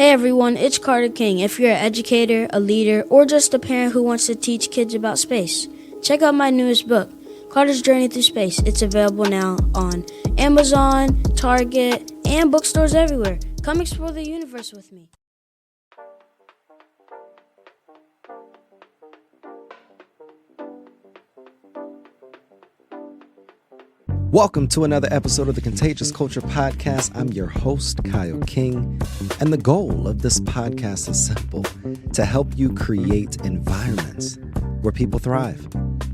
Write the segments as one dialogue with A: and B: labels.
A: Hey everyone, it's Carter King. If you're an educator, a leader, or just a parent who wants to teach kids about space, check out my newest book, Carter's Journey Through Space. It's available now on Amazon, Target, and bookstores everywhere. Come explore the universe with me.
B: Welcome to another episode of the Contagious Culture Podcast. I'm your host, Kyle King, and the goal of this podcast is simple: to help you create environments where people thrive.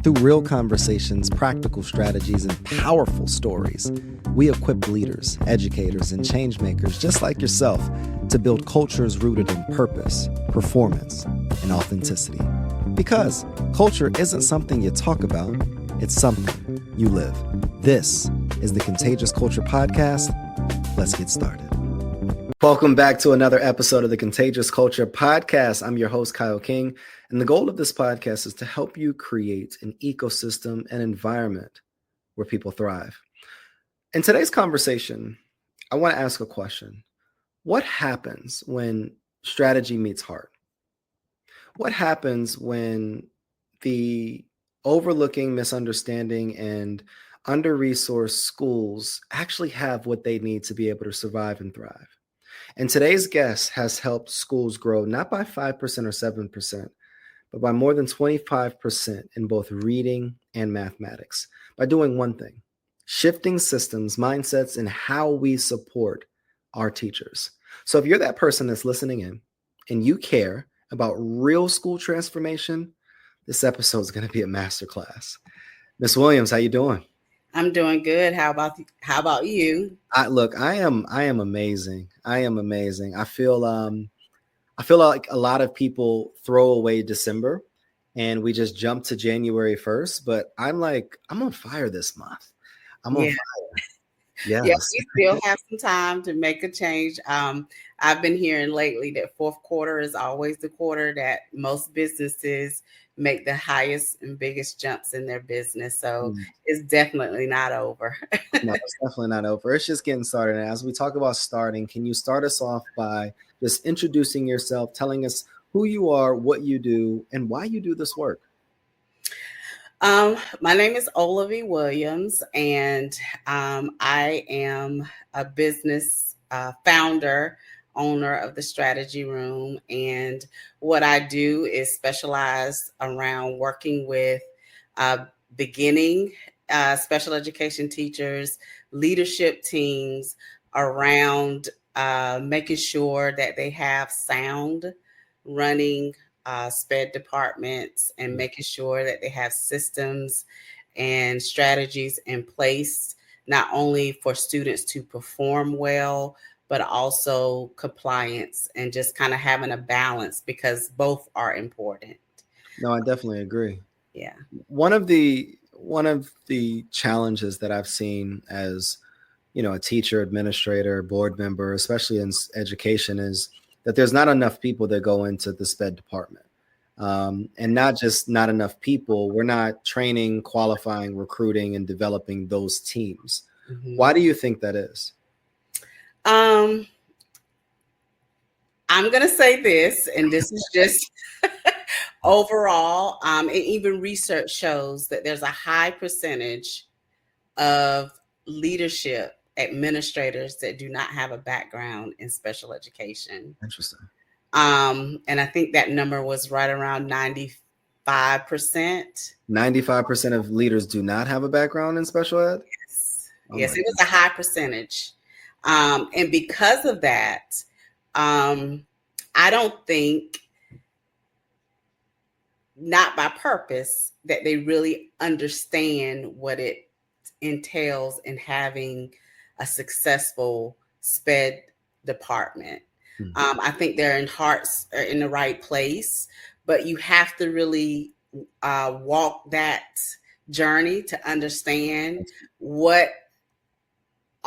B: Through real conversations, practical strategies, and powerful stories, we equip leaders, educators, and change makers just like yourself to build cultures rooted in purpose, performance, and authenticity. Because culture isn't something you talk about, it's something you live. This is the Contagious Culture Podcast. Let's get started. Welcome back to another episode of the Contagious Culture Podcast. I'm your host, Kyle King, and the goal of this podcast is to help you create an ecosystem and environment where people thrive. In today's conversation, I want to ask a question. What happens when strategy meets heart? What happens when the overlooking, misunderstanding, and under-resourced schools actually have what they need to be able to survive and thrive? And today's guest has helped schools grow not by 5% or 7%, but by more than 25% in both reading and mathematics by doing one thing: shifting systems, mindsets, and how we support our teachers. So if you're that person that's listening in and you care about real school transformation, this episode is going to be a masterclass. Miss Williams, how you doing?
C: I'm doing good. How about you?
B: I am amazing. I am amazing. I feel like a lot of people throw away December and we just jump to January 1st, but I'm on fire this month. I'm on fire. Yes.
C: Yes, you still have some time to make a change. I've been hearing lately that fourth quarter is always the quarter that most businesses make the highest and biggest jumps in their business. So it's definitely not over.
B: No, it's definitely not over. It's just getting started. And as we talk about starting, can you start us off by just introducing yourself, telling us who you are, what you do, and why you do this work?
C: My name is Olavee Williams, and I am a business founder, owner of the Strategy Room. And what I do is specialize around working with beginning special education teachers, leadership teams around making sure that they have sound running SPED departments and making sure that they have systems and strategies in place, not only for students to perform well, but also compliance and just kind of having a balance, because both are important.
B: No, I definitely agree.
C: Yeah.
B: One of the challenges that I've seen as, a teacher, administrator, board member, especially in education, is that there's not enough people that go into the SPED department. And not just not enough people, we're not training, qualifying, recruiting, and developing those teams. Mm-hmm. Why do you think that is?
C: I'm going to say this, and this is just overall, and even research shows that there's a high percentage of leadership administrators that do not have a background in special education.
B: Interesting.
C: And I think that number was right around 95%.
B: 95% of leaders do not have a background in special ed?
C: Yes. Yes, it was a high percentage. And because of that, I don't think, not by purpose, that they really understand what it entails in having a successful SPED department. Mm-hmm. I think their hearts are in the right place, but you have to really walk that journey to understand what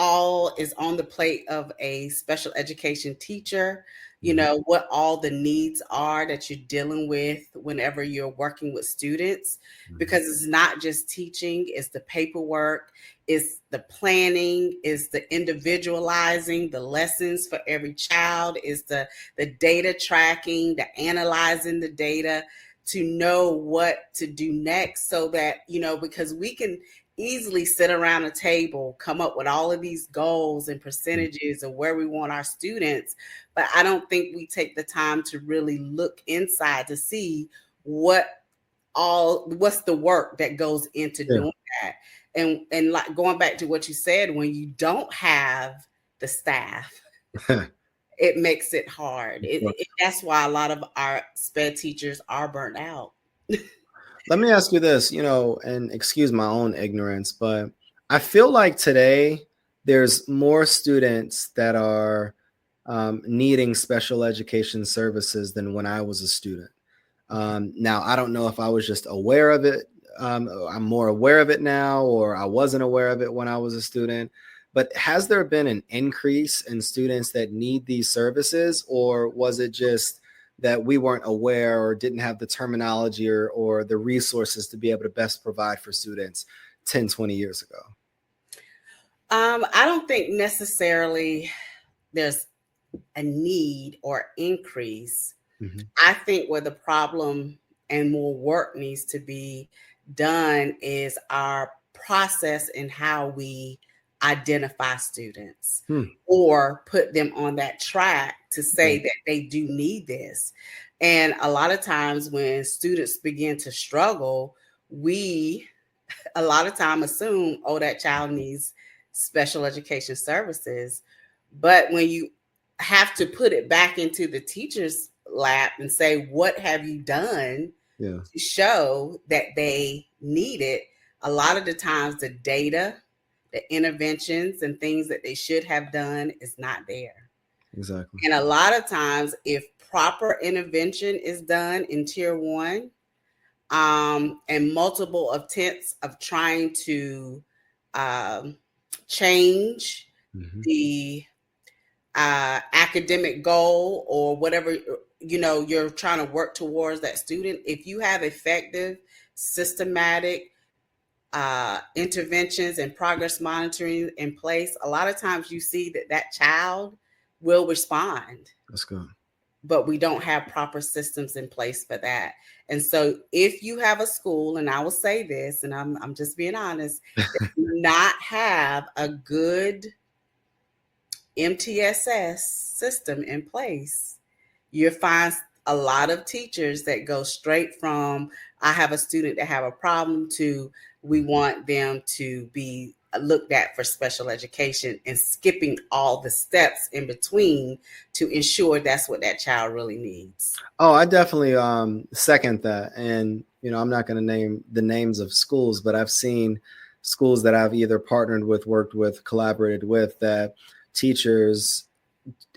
C: all is on the plate of a special education teacher, you know, what all the needs are that you're dealing with whenever you're working with students, because it's not just teaching, it's the paperwork, it's the planning, it's the individualizing the lessons for every child, it's the data tracking, the analyzing the data to know what to do next, so that, you know, because we can easily sit around a table, come up with all of these goals and percentages of where we want our students. But I don't think we take the time to really look inside to see what's the work that goes into doing that. And like going back to what you said, when you don't have the staff, it makes it hard. That's why a lot of our SPED teachers are burnt out.
B: Let me ask you this, you know, and excuse my own ignorance, but I feel like today there's more students that are needing special education services than when I was a student. Now, I don't know if I was just aware of it. I'm more aware of it now, or I wasn't aware of it when I was a student. But has there been an increase in students that need these services, or was it just that we weren't aware or didn't have the terminology or the resources to be able to best provide for students 10, 20 years ago?
C: I don't think necessarily there's a need or increase. I think where the problem and more work needs to be done is our process in how we identify students or put them on that track to say that they do need this. And a lot of times when students begin to struggle, we a lot of time assume, oh, that child needs special education services. But when you have to put it back into the teacher's lap and say, what have you done to show that they need it? A lot of the times the data, the interventions and things that they should have done is not there.
B: Exactly.
C: And a lot of times if proper intervention is done in tier 1, and multiple attempts of trying to change the academic goal or whatever, you know, you're trying to work towards that student, if you have effective, systematic interventions and progress monitoring in place, a lot of times you see that child will respond.
B: That's good.
C: But we don't have proper systems in place for that. And so if you have a school, and I will say this, and I'm just being honest, that do not have a good MTSS system in place, you'll find a lot of teachers that go straight from, I have a student that have a problem, to we want them to be looked at for special education, and skipping all the steps in between to ensure that's what that child really needs.
B: Oh, I definitely second that. And, you know, I'm not going to name the names of schools, but I've seen schools that I've either partnered with, worked with, collaborated with, that teachers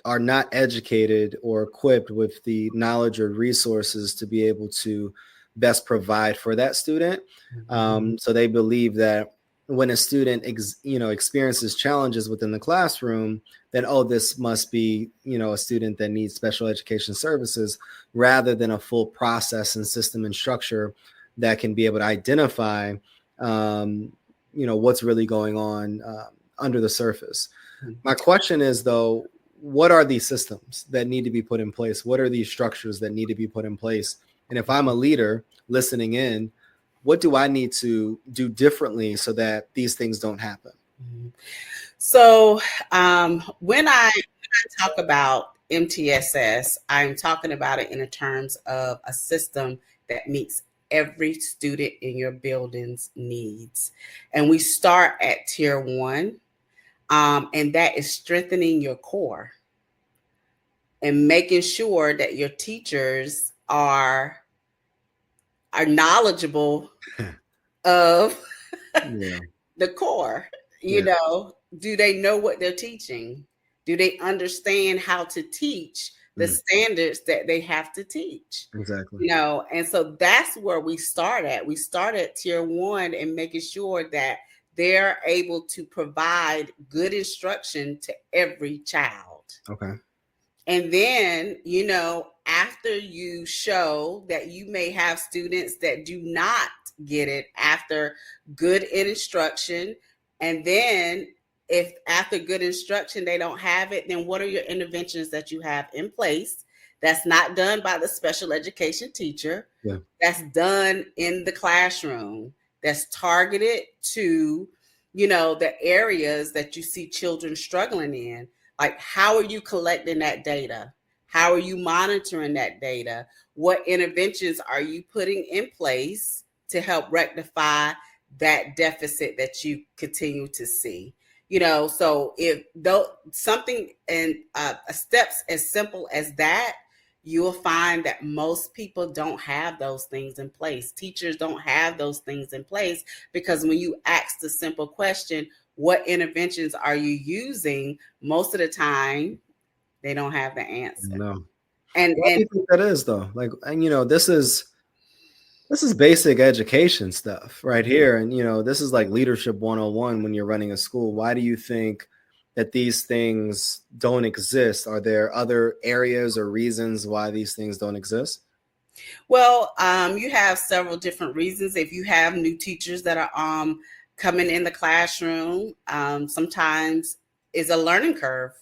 B: are not educated or equipped with the knowledge or resources to be able to best provide for that student. So they believe that when a student experiences challenges within the classroom, then, oh, this must be, you know, a student that needs special education services, rather than a full process and system and structure that can be able to identify, what's really going on under the surface. My question is, though, what are these systems that need to be put in place? What are these structures that need to be put in place? And if I'm a leader listening in, what do I need to do differently so that these things don't happen?
C: So when I talk about MTSS, I'm talking about it in terms of a system that meets every student in your building's needs. And we start at tier 1, and that is strengthening your core and making sure that your teachers are knowledgeable of the core. You know, do they know what they're teaching? Do they understand how to teach the standards that they have to teach?
B: Exactly.
C: You know, and so that's where we start at. We start at tier 1 and making sure that they're able to provide good instruction to every child.
B: Okay.
C: And then, after you show that you may have students that do not get it after good instruction, and then if after good instruction they don't have it, then what are your interventions that you have in place that's not done by the special education teacher, that's done in the classroom, that's targeted to, the areas that you see children struggling in? Like, how are you collecting that data? How are you monitoring that data? What interventions are you putting in place to help rectify that deficit that you continue to see? So if something and steps as simple as that, you will find that most people don't have those things in place. Teachers don't have those things in place, because when you ask the simple question, what interventions are you using, most of the time they don't have the answer.
B: No.
C: And
B: what do you think that is, though? Like, and this is basic education stuff right here. And this is like leadership 101 when you're running a school. Why do you think that these things don't exist? Are there other areas or reasons why these things don't exist?
C: Well, you have several different reasons. If you have new teachers that are coming in the classroom, sometimes is a learning curve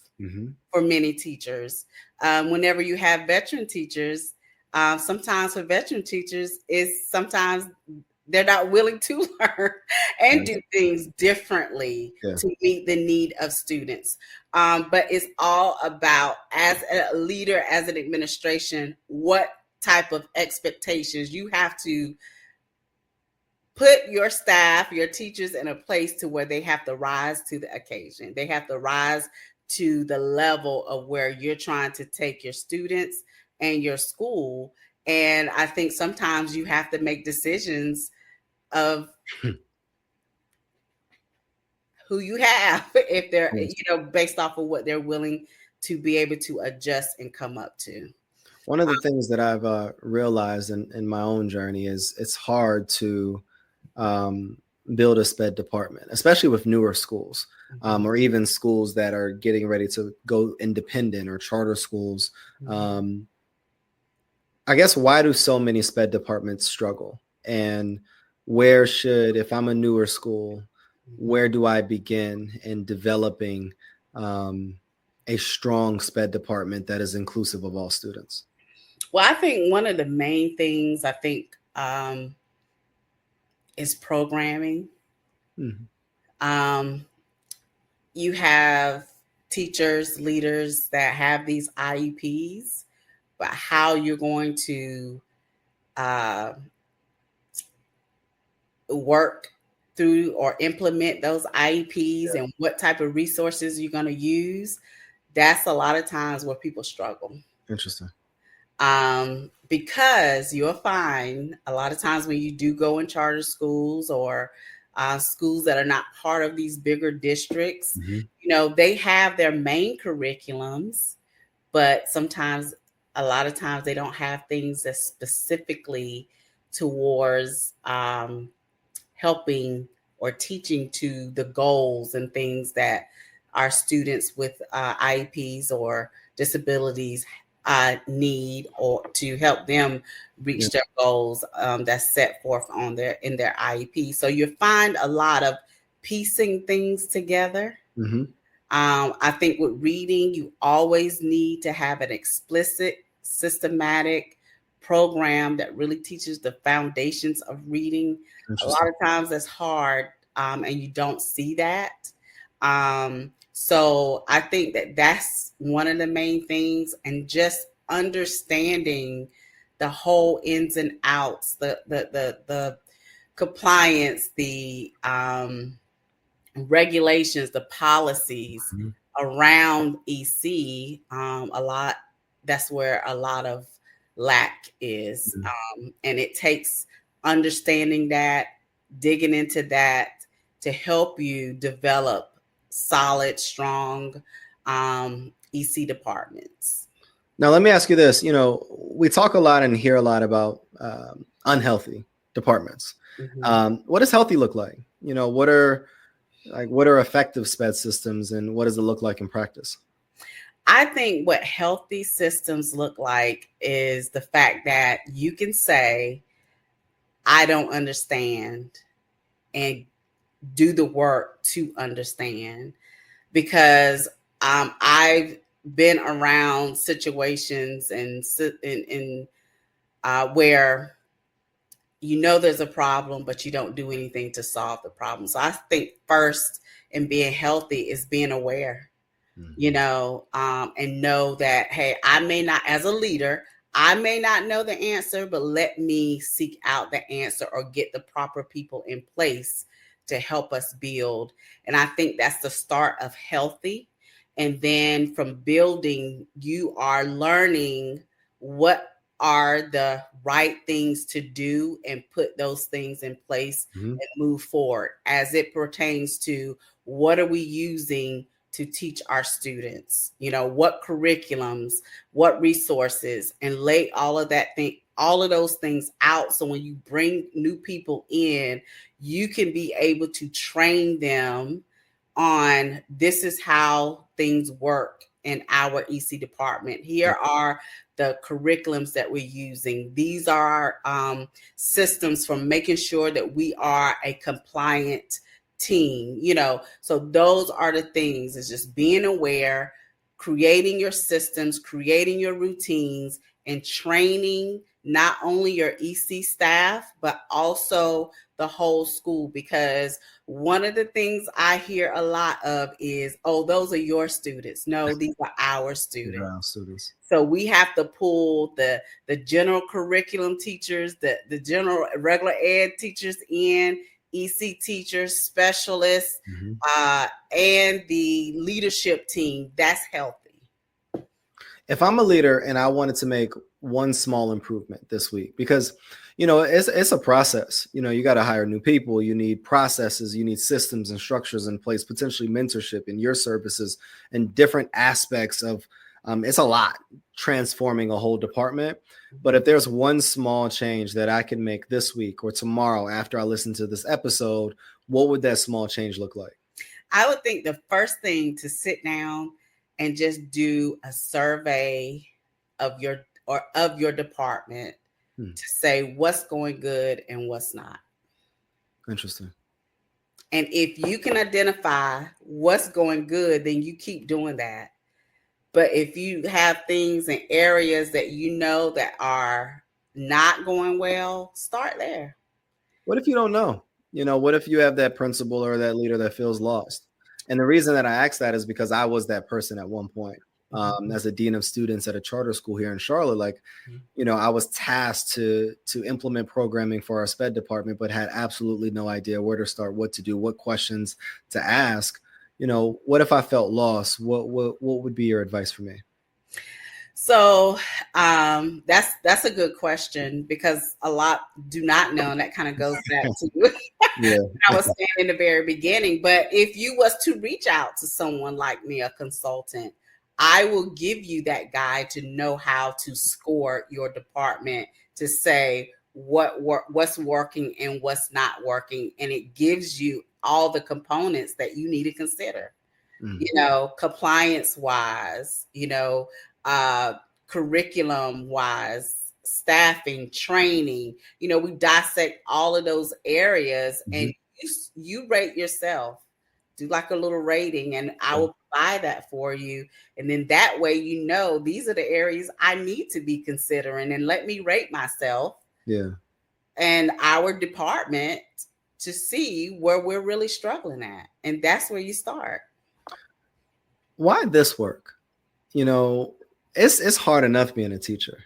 C: for many teachers. Whenever you have veteran teachers, sometimes for veteran teachers sometimes they're not willing to learn and do things differently to meet the need of students. But it's all about, as a leader, as an administration, what type of expectations you have to put your staff, your teachers, in a place to where they have to rise to the occasion. They have to rise to the level of where you're trying to take your students and your school. And I think sometimes you have to make decisions of who you have, if they're, based off of what they're willing to be able to adjust and come up to.
B: One of the things that I've realized in my own journey is it's hard to build a SPED department, especially with newer schools, or even schools that are getting ready to go independent, or charter schools. I guess, why do so many SPED departments struggle? And where should, if I'm a newer school, where do I begin in developing a strong SPED department that is inclusive of all students?
C: Well, I think one of the main things is programming. You have teachers, leaders that have these IEPs, but how you're going to work through or implement those IEPs and what type of resources you're going to use, that's a lot of times where people struggle.
B: Interesting.
C: Because you'll find a lot of times when you do go in charter schools or schools that are not part of these bigger districts, they have their main curriculums, but a lot of times they don't have things that specifically towards helping or teaching to the goals and things that our students with IEPs or disabilities need, or to help them reach their goals that's set forth in their IEP. So you find a lot of piecing things together. I think with reading, you always need to have an explicit, systematic program that really teaches the foundations of reading. A lot of times that's hard, and you don't see that. So I think that's one of the main things, and just understanding the whole ins and outs, the compliance, the regulations, the policies around EC. That's where a lot of lack is. And it takes understanding that, digging into that, to help you develop solid, strong EC departments.
B: Now, let me ask you this. We talk a lot and hear a lot about unhealthy departments. What does healthy look like? What are effective SPED systems, and what does it look like in practice?
C: I think what healthy systems look like is the fact that you can say, I don't understand, and do the work to understand. Because I've been around situations and where there's a problem, but you don't do anything to solve the problem. So I think first in being healthy is being aware, and know that, hey, I may not, as a leader, I may not know the answer, but let me seek out the answer or get the proper people in place to help us build. And I think that's the start of healthy. And then from building, you are learning what are the right things to do and put those things in place and move forward as it pertains to what are we using to teach our students, what curriculums, what resources, and lay all of those things out. So when you bring new people in, you can be able to train them on, this is how things work in our EC department. Here are the curriculums that we're using. These are our systems for making sure that we are a compliant team, so those are the things. It's just being aware, creating your systems, creating your routines, and training not only your EC staff, but also the whole school. Because one of the things I hear a lot of is, oh, those are your students. No, these are our students. So we have to pull the general curriculum teachers, the general regular ed teachers in, EC teachers, specialists, and the leadership team. That's healthy.
B: If I'm a leader and I wanted to make one small improvement this week, because, it's a process, you got to hire new people, you need processes, you need systems and structures in place, potentially mentorship in your services and different aspects of, it's a lot transforming a whole department. But if there's one small change that I can make this week or tomorrow after I listen to this episode, what would that small change look like?
C: I would think the first thing to sit down and just do a survey of your department to say what's going good and what's not.
B: Interesting.
C: And if you can identify what's going good, then you keep doing that. But if you have things in areas that that are not going well, start there.
B: What if you don't know? What if you have that principal or that leader that feels lost? And the reason that I ask that is because I was that person at one point. As a dean of students at a charter school here in Charlotte, I was tasked to implement programming for our SPED department, but had absolutely no idea where to start, what to do, what questions to ask. What if I felt lost? What would be your advice for me?
C: So that's a good question, because a lot do not know, and that kind of goes back to I was saying in the very beginning. But if you was to reach out to someone like me, a consultant, I will give you that guide to know how to score your department, to say what's working and what's not working, and it gives you all the components that you need to consider. Compliance wise, curriculum wise, staffing, training, we dissect all of those areas, and you rate yourself, do like a little rating, and I will provide that for you. And then that way, these are the areas I need to be considering, and let me rate myself and our department to see where we're really struggling at. And that's where you start.
B: Why this work? It's hard enough being a teacher.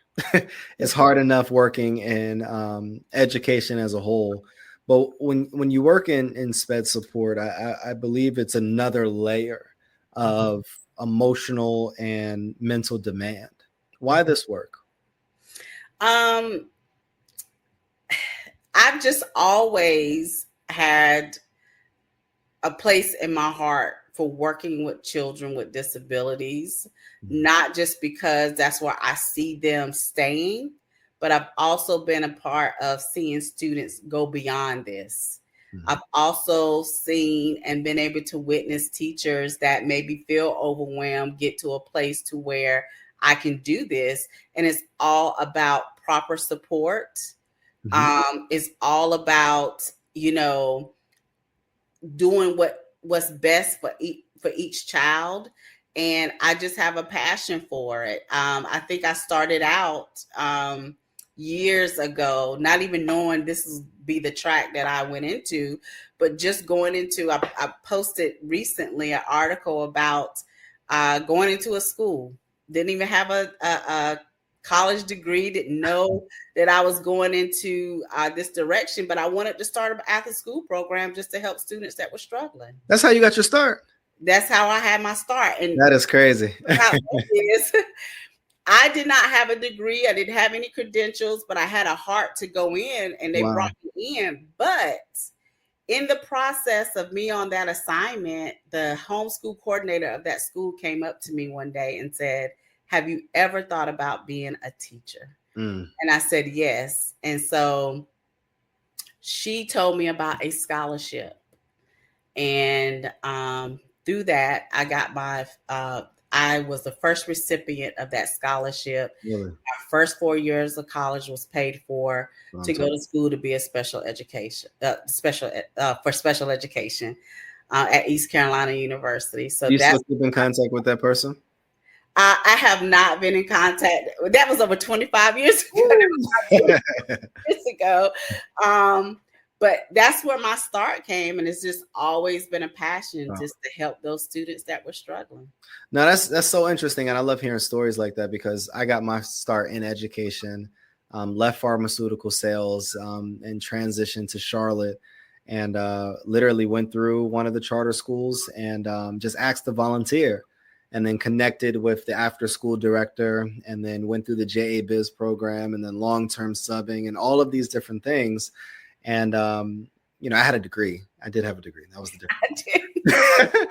B: It's hard enough working in education as a whole. But when you work in SPED support, I believe it's another layer of emotional and mental demand. Why this work?
C: I've just always had a place in my heart for working with children with disabilities, not just because that's where I see them staying, but I've also been a part of seeing students go beyond this. I've also seen and been able to witness teachers that maybe feel overwhelmed get to a place to where I can do this. And it's all about proper support. It's all about, doing what's best for each child. And I just have a passion for it. I think I started out years ago, not even knowing this would be the track that I went into, but just going into, I posted recently an article about going into a school. Didn't even have a college degree, didn't know that I was going into this direction, but I wanted to start an after school program just to help students that were struggling.
B: That's how you got your start.
C: That's how I had my start. And
B: that is crazy.
C: I did not have a degree. I didn't have any credentials, but I had a heart to go in, and they brought me in. But in the process of me on that assignment, the homeschool coordinator of that school came up to me one day and said, "Have you ever thought about being a teacher?" And I said, yes. And so she told me about a scholarship. And through that, I got I was the first recipient of that scholarship.
B: Really?
C: My first 4 years of college was paid for to go to school to be a special education, for special education at East Carolina University. So
B: you still keep in contact with that person?
C: I have not been in contact. That was over 25 years ago. But that's where my start came, and it's just always been a passion just to help those students that were struggling.
B: No, that's so interesting, and I love hearing stories like that because I got my start in education, left pharmaceutical sales, and transitioned to Charlotte, and literally went through one of the charter schools and just asked to volunteer. And then connected with the after school director, and then went through the JA Biz program, and then long-term subbing and all of these different things. And, I had a degree. I did have a degree. That was the difference.
C: I did.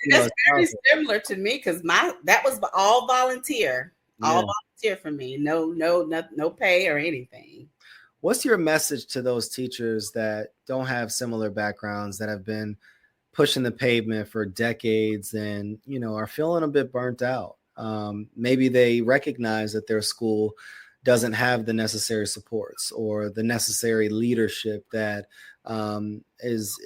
C: That's very similar to me because that was all volunteer. All volunteer for me. No pay or anything.
B: What's your message to those teachers that don't have similar backgrounds, that have been pushing the pavement for decades and, are feeling a bit burnt out? Maybe they recognize that their school doesn't have the necessary supports or the necessary leadership that has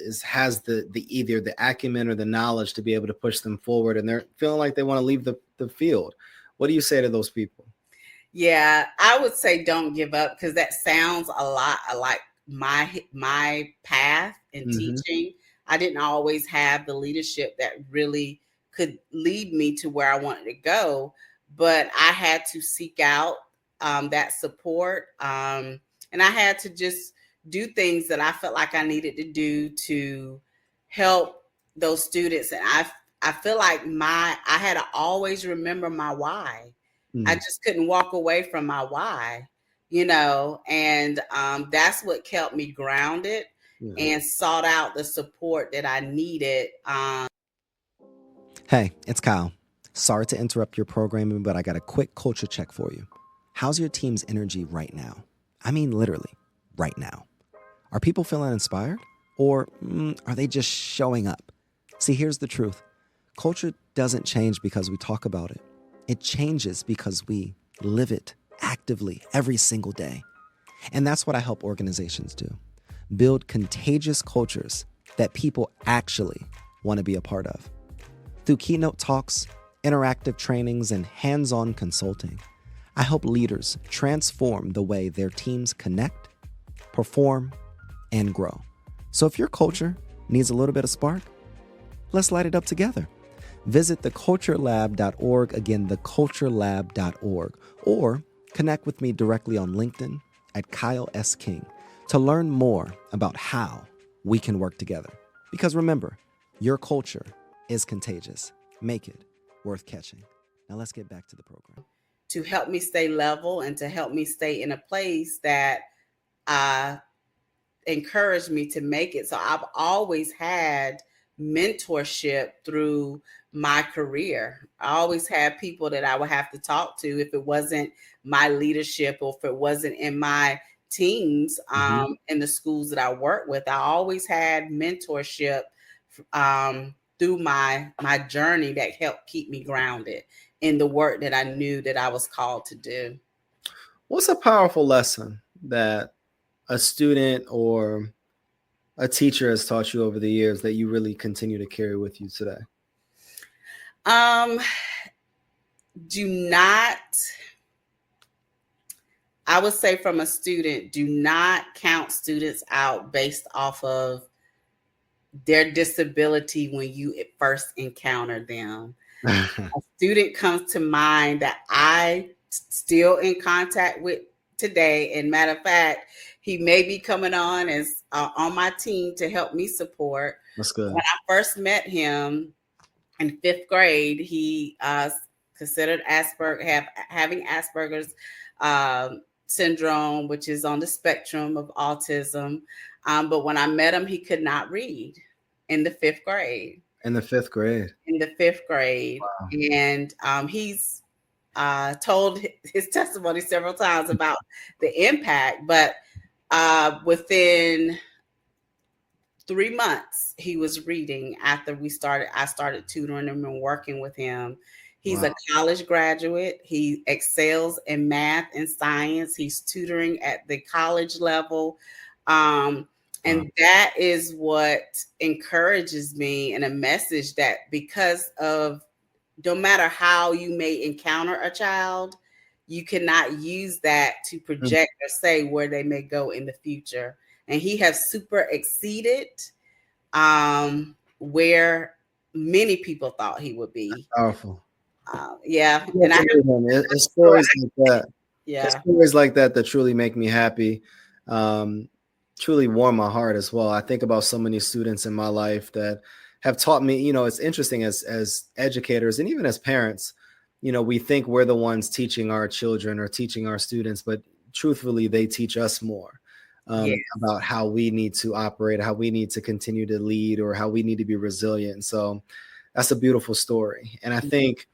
B: either the acumen or the knowledge to be able to push them forward, and they're feeling like they want to leave the field. What do you say to those people?
C: Yeah, I would say don't give up, because that sounds a lot like my path in teaching. I didn't always have the leadership that really could lead me to where I wanted to go, but I had to seek out that support. And I had to just do things that I felt like I needed to do to help those students. And I feel like I had to always remember my why. I just couldn't walk away from my why, and that's what kept me grounded. And sought out the support that I needed.
B: Hey, it's Kyle. Sorry to interrupt your programming, but I got a quick culture check for you. How's your team's energy right now? I mean, literally, right now. Are people feeling inspired? Or are they just showing up? See, here's the truth. Culture doesn't change because we talk about it. It changes because we live it actively every single day. And that's what I help organizations do. Build contagious cultures that people actually want to be a part of. Through keynote talks, interactive trainings, and hands-on consulting, I help leaders transform the way their teams connect, perform, and grow. So if your culture needs a little bit of spark, let's light it up together. Visit theculturelab.org, again, theculturelab.org, or connect with me directly on LinkedIn at Kyle S. King to learn more about how we can work together. Because remember, your culture is contagious. Make it worth catching. Now let's get back to the program.
C: To help me stay level and to help me stay in a place that encouraged me to make it. So I've always had mentorship through my career. I always had people that I would have to talk to if it wasn't my leadership or if it wasn't in my teams in the schools that I work with. I always had mentorship through my journey that helped keep me grounded in the work that I knew that I was called to do.
B: What's a powerful lesson that a student or a teacher has taught you over the years that you really continue to carry with you today?
C: I would say from a student, do not count students out based off of their disability when you first encounter them. A student comes to mind that I still in contact with today. And matter of fact, he may be coming on as on my team to help me support.
B: That's good.
C: When I first met him in 5th grade, he considered having Asperger's syndrome, which is on the spectrum of autism. But when I met him, he could not read in the 5th grade.
B: In the 5th grade.
C: In the 5th grade. Wow. And he's told his testimony several times about the impact. But within 3 months, he was reading after I started tutoring him and working with him. He's a college graduate. He excels in math and science. He's tutoring at the college level. And that is what encourages me, and a message that because of no matter how you may encounter a child, you cannot use that to project or say where they may go in the future. And he has super exceeded where many people thought he would be.
B: That's powerful.
C: Yeah.
B: And it's stories like that.
C: Yeah.
B: It's stories like that that truly make me happy. Truly warm my heart as well. I think about so many students in my life that have taught me, it's interesting as educators and even as parents, we think we're the ones teaching our children or teaching our students, but truthfully, they teach us more about how we need to operate, how we need to continue to lead, or how we need to be resilient. So that's a beautiful story. And I think,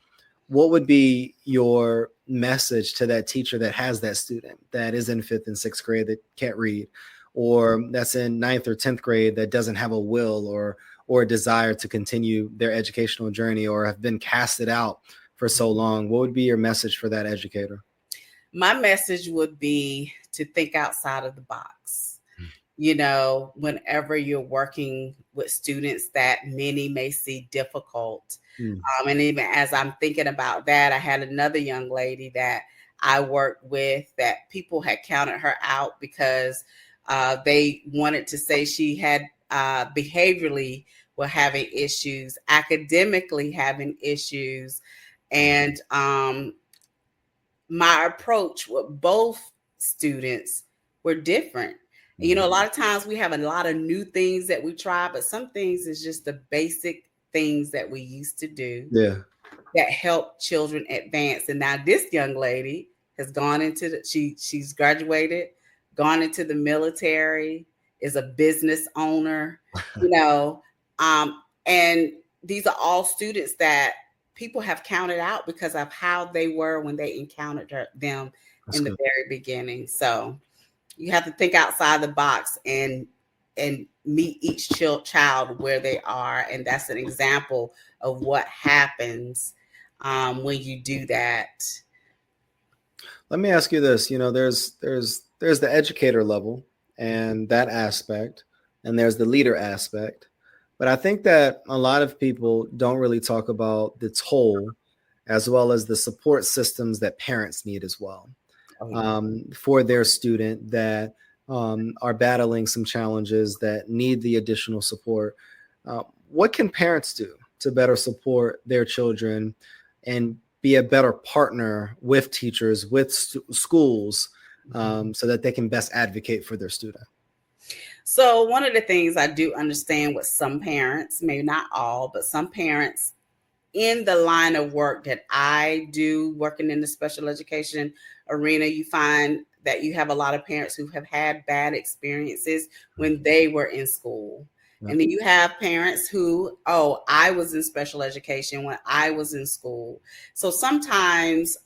B: what would be your message to that teacher that has that student that is in 5th and 6th grade that can't read, or that's in 9th or 10th grade that doesn't have a will or a desire to continue their educational journey, or have been casted out for so long? What would be your message for that educator?
C: My message would be to think outside of the box. Whenever you're working with students that many may see difficult. And even as I'm thinking about that, I had another young lady that I worked with that people had counted her out because they wanted to say she had behaviorally were having issues, academically having issues. And my approach with both students were different. A lot of times we have a lot of new things that we try, but some things is just the basic things that we used to do that help children advance. And now this young lady has gone into she's graduated, gone into the military, is a business owner, and these are all students that people have counted out because of how they were when they encountered them in the very beginning. So you have to think outside the box and meet each child where they are. And that's an example of what happens when you do that.
B: Let me ask you this. There's the educator level and that aspect, and there's the leader aspect. But I think that a lot of people don't really talk about the toll as well as the support systems that parents need as well. For their student that are battling some challenges that need the additional support. What can parents do to better support their children and be a better partner with teachers, with schools, so that they can best advocate for their student?
C: So one of the things I do understand with some parents, maybe not all, but some parents in the line of work that I do, working in the special education arena, you find that you have a lot of parents who have had bad experiences when they were in school. Yeah. And then you have parents who, I was in special education when I was in school. So sometimes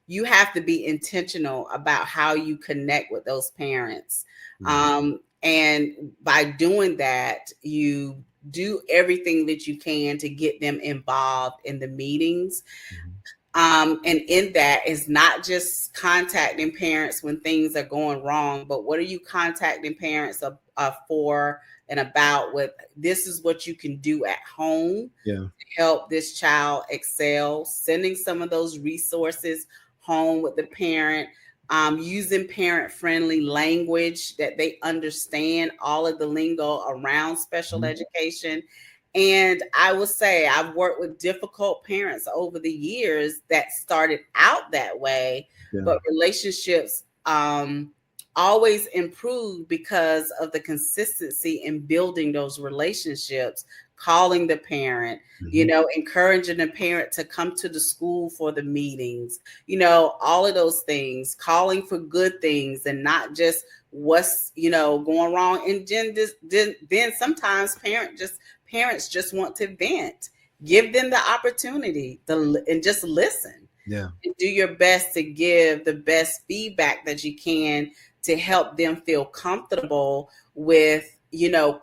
C: you have to be intentional about how you connect with those parents. And by doing that, you do everything that you can to get them involved in the meetings. And in that is not just contacting parents when things are going wrong, but what are you contacting parents for and about? With this is what you can do at home to help this child excel, sending some of those resources home with the parent, using parent-friendly language that they understand, all of the lingo around special education. And I will say I've worked with difficult parents over the years that started out that way, but relationships always improve because of the consistency in building those relationships, calling the parent, encouraging the parent to come to the school for the meetings, all of those things, calling for good things and not just what's, going wrong. And then sometimes parents just want to vent. Give them the opportunity and just listen. And do your best to give the best feedback that you can to help them feel comfortable with,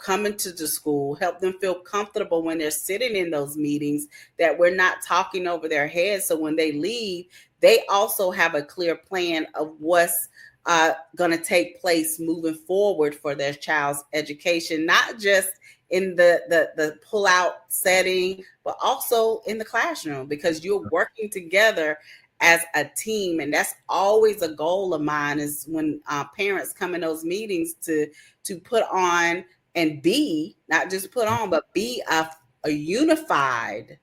C: coming to the school, help them feel comfortable when they're sitting in those meetings, that we're not talking over their heads. So when they leave, they also have a clear plan of what's going to take place moving forward for their child's education, not just in the pull-out setting, but also in the classroom, because you're working together as a team. And that's always a goal of mine, is when parents come in those meetings to put on and be, not just put on, but be a unified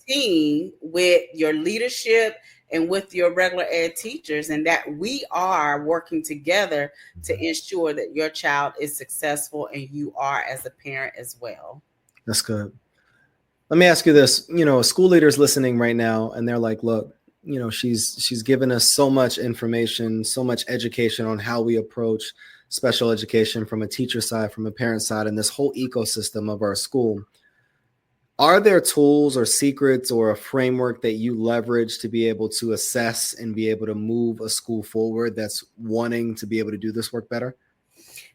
C: team with your leadership and with your regular ed teachers, and that we are working together to ensure that your child is successful and you are as a parent as well.
B: That's good. Let me ask you this. A school leader's listening right now and they're like, look, she's given us so much information, so much education on how we approach special education from a teacher side, from a parent side, and this whole ecosystem of our school. Are there tools or secrets or a framework that you leverage to be able to assess and be able to move a school forward that's wanting to be able to do this work better?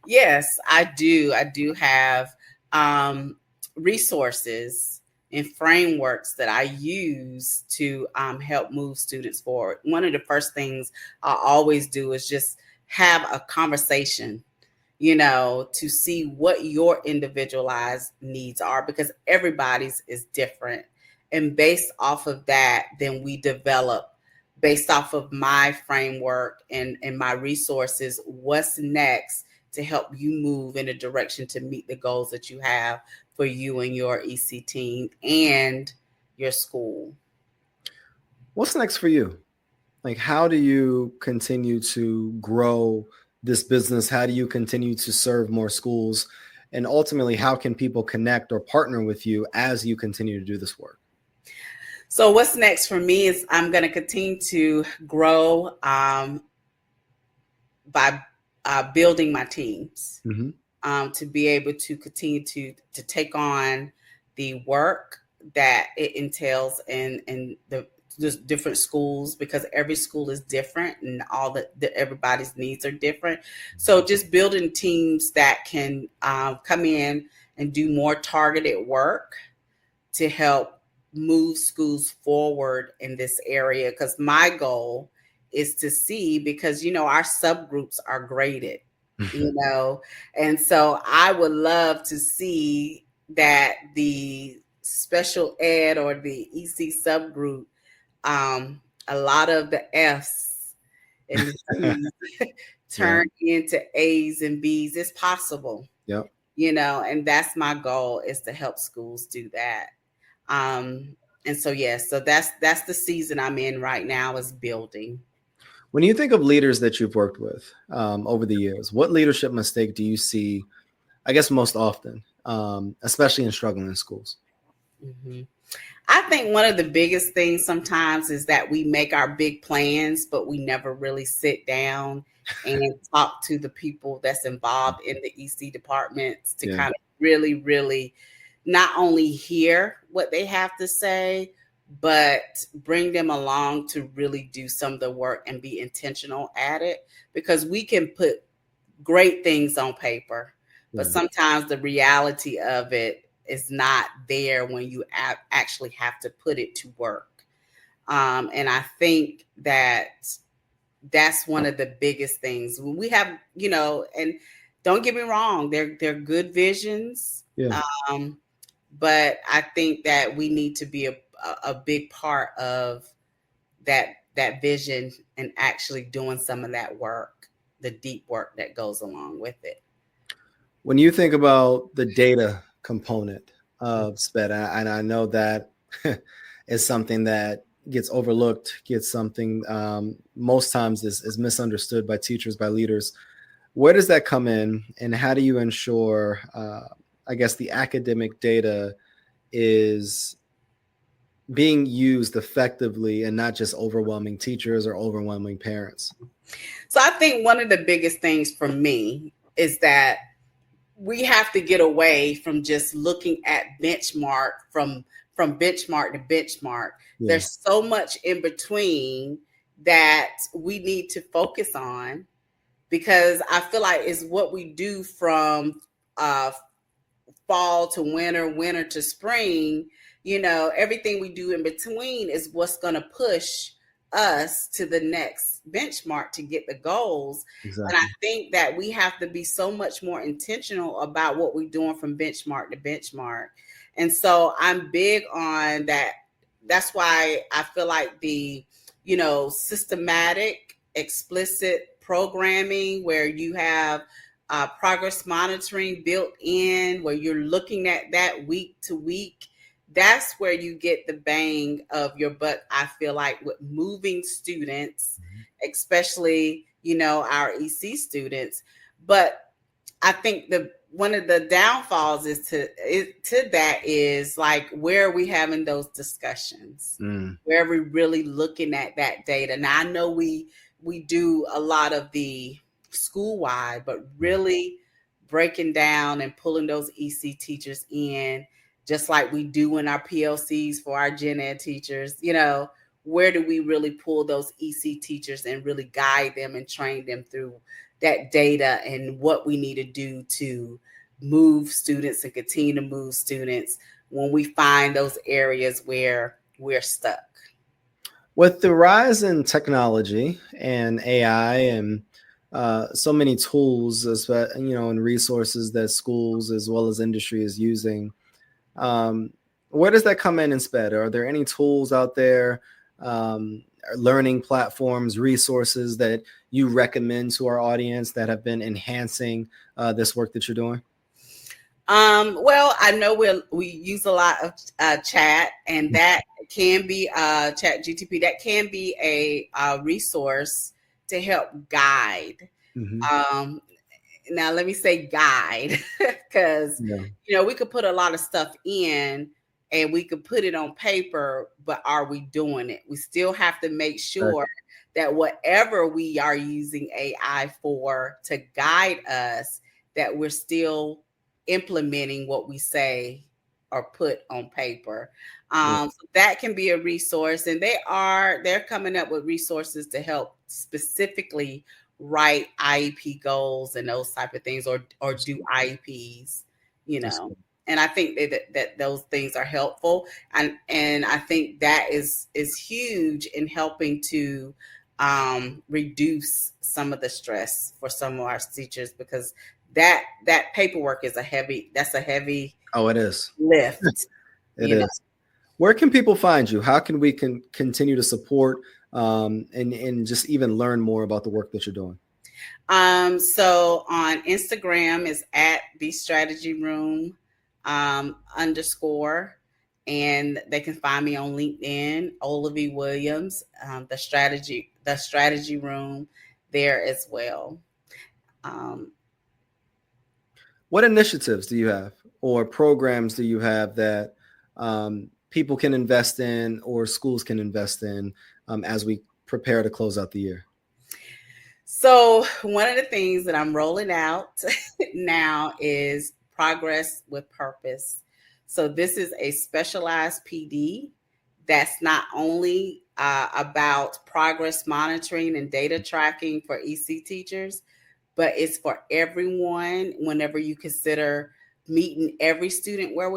C: Yes, I do. I do have resources and frameworks that I use to help move students forward. One of the first things I always do is just have a conversation, to see what your individualized needs are, because everybody's is different. And based off of that, then we develop, based off of my framework and my resources, what's next to help you move in a direction to meet the goals that you have for you and your EC team and your school.
B: What's next for you? Like, how do you continue to grow this business? How do you continue to serve more schools? And ultimately, how can people connect or partner with you as you continue to do this work?
C: So what's next for me is I'm going to continue to grow by building my teams, to be able to continue to take on the work that it entails in the different schools, because every school is different and everybody's needs are different. So just building teams that can come in and do more targeted work to help move schools forward in this area. Because my goal is to see, because, our subgroups are graded, and so I would love to see that the special ed or the EC subgroup, a lot of the F's and the C's turn into A's and B's. It's possible, and that's my goal, is to help schools do that. And so, so that's the season I'm in right now, is building.
B: When you think of leaders that you've worked with over the years, what leadership mistake do you see, I guess, most often, especially in struggling schools?
C: I think one of the biggest things sometimes is that we make our big plans, but we never really sit down and talk to the people that's involved in the EC departments to kind of really, really not only hear what they have to say, but bring them along to really do some of the work and be intentional at it, because we can put great things on paper, but sometimes the reality of it is not there when you actually have to put it to work. And I think that's one of the biggest things when we have, and don't get me wrong, they're good visions.
B: Yeah.
C: But I think that we need to be a big part of that vision and actually doing some of that work, the deep work that goes along with it.
B: When you think about the data component of SPED, and I know that is something that gets overlooked, gets something most times is misunderstood by teachers, by leaders. Where does that come in, and how do you ensure, I guess, the academic data is being used effectively and not just overwhelming teachers or overwhelming parents?
C: So I think one of the biggest things for me is that we have to get away from just looking at benchmark from benchmark to benchmark. Yeah. There's so much in between that we need to focus on, because I feel like it's what we do from fall to winter, winter to spring. Everything we do in between is what's going to push us to the next benchmark to get the goals. Exactly. And I think that we have to be so much more intentional about what we're doing from benchmark to benchmark. And so I'm big on that. That's why I feel like the, systematic, explicit programming where you have progress monitoring built in, where you're looking at that week to week, that's where you get the bang of your buck, I feel like, with moving students, especially, our EC students. But I think one of the downfalls is to that is like, where are we having those discussions? Where are we really looking at that data? Now, I know we do a lot of the school-wide, but really breaking down and pulling those EC teachers in, just like we do in our PLCs for our gen ed teachers. Where do we really pull those EC teachers and really guide them and train them through that data and what we need to do to move students and continue to move students when we find those areas where we're stuck?
B: With the rise in technology and AI and so many tools, and resources that schools as well as industry is using, where does that come in SPED? Are there any tools out there, learning platforms, resources that you recommend to our audience that have been enhancing this work that you're doing?
C: Well, I know we use a lot of chat, and that can be chat GTP. That can be a resource to help guide. Now let me say guide, because we could put a lot of stuff in and we could put it on paper, but are we doing it? We still have to make sure that whatever we are using AI for to guide us, that we're still implementing what we say or put on paper. So that can be a resource, and they're coming up with resources to help specifically write IEP goals and those type of things, or do IEPs, and I think that those things are helpful, and I think that is huge in helping to reduce some of the stress for some of our teachers, because that paperwork is a heavy
B: oh, it is
C: lift.
B: It is. Where can people find you? How can we continue to support and just even learn more about the work that you're doing?
C: So on Instagram is at the strategy room _, and they can find me on LinkedIn, Olavee Williams, the strategy room there as well.
B: What initiatives do you have or programs do you have that people can invest in or schools can invest in as we prepare to close out the year?
C: So one of the things that I'm rolling out now is Progress with Purpose. So this is a specialized PD that's not only about progress monitoring and data tracking for EC teachers, but it's for everyone whenever you consider meeting every student where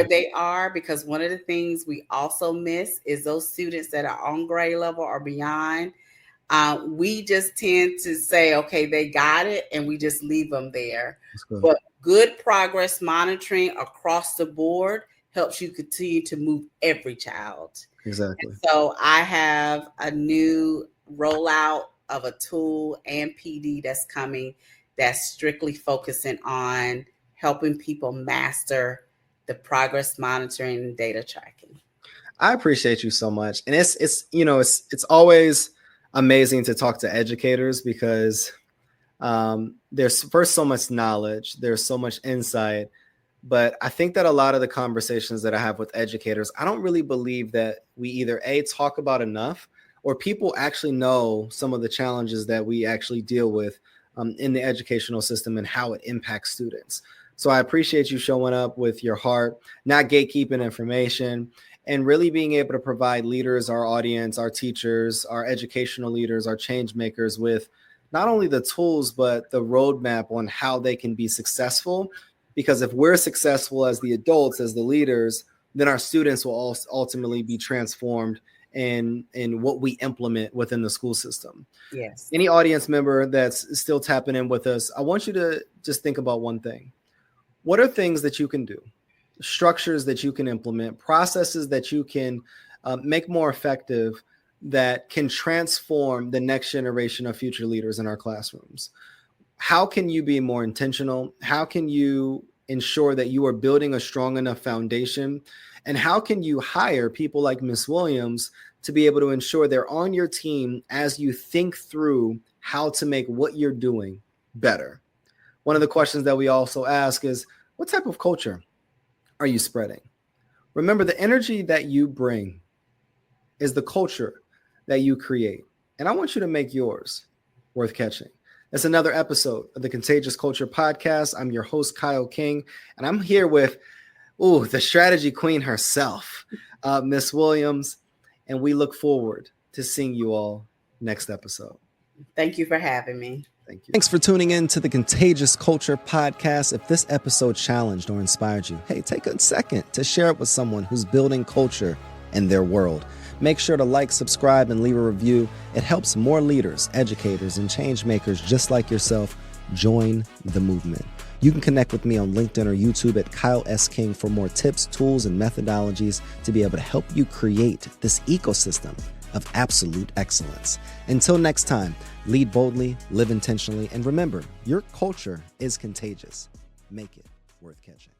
C: they are, because one of the things we also miss is those students that are on grade level or beyond. We just tend to say, okay, they got it, and we just leave them there. But good progress monitoring across the board helps you continue to move every child.
B: Exactly.
C: And so I have a new rollout of a tool and PD that's coming that's strictly focusing on helping people master the progress monitoring and data tracking.
B: I appreciate you so much. And it's always amazing to talk to educators because there's first so much knowledge, there's so much insight. But I think that a lot of the conversations that I have with educators, I don't really believe that we either talk about enough, or people actually know some of the challenges that we actually deal with in the educational system and how it impacts students. So I appreciate you showing up with your heart, not gatekeeping information, and really being able to provide leaders, our audience, our teachers, our educational leaders, our change makers with not only the tools, but the roadmap on how they can be successful. Because if we're successful as the adults, as the leaders, then our students will also ultimately be transformed in what we implement within the school system.
C: Yes.
B: Any audience member that's still tapping in with us, I want you to just think about one thing. What are things that you can do, structures that you can implement, processes that you can make more effective that can transform the next generation of future leaders in our classrooms? How can you be more intentional? How can you ensure that you are building a strong enough foundation? And how can you hire people like Ms. Williams to be able to ensure they're on your team as you think through how to make what you're doing better? One of the questions that we also ask is, what type of culture are you spreading? Remember, the energy that you bring is the culture that you create. And I want you to make yours worth catching. That's another episode of the Contagious Culture Podcast. I'm your host, Kyle King, and I'm here with the strategy queen herself, Miss Williams, and we look forward to seeing you all next episode.
C: Thank you for having me.
B: Thank you. Thanks for tuning in to the Contagious Culture Podcast. If this episode challenged or inspired you, hey, take a second to share it with someone who's building culture in their world. Make sure to like, subscribe, and leave a review. It helps more leaders, educators, and change makers just like yourself join the movement. You can connect with me on LinkedIn or YouTube at Kyle S. King for more tips, tools, and methodologies to be able to help you create this ecosystem of absolute excellence. Until next time, lead boldly, live intentionally, and remember, your culture is contagious. Make it worth catching.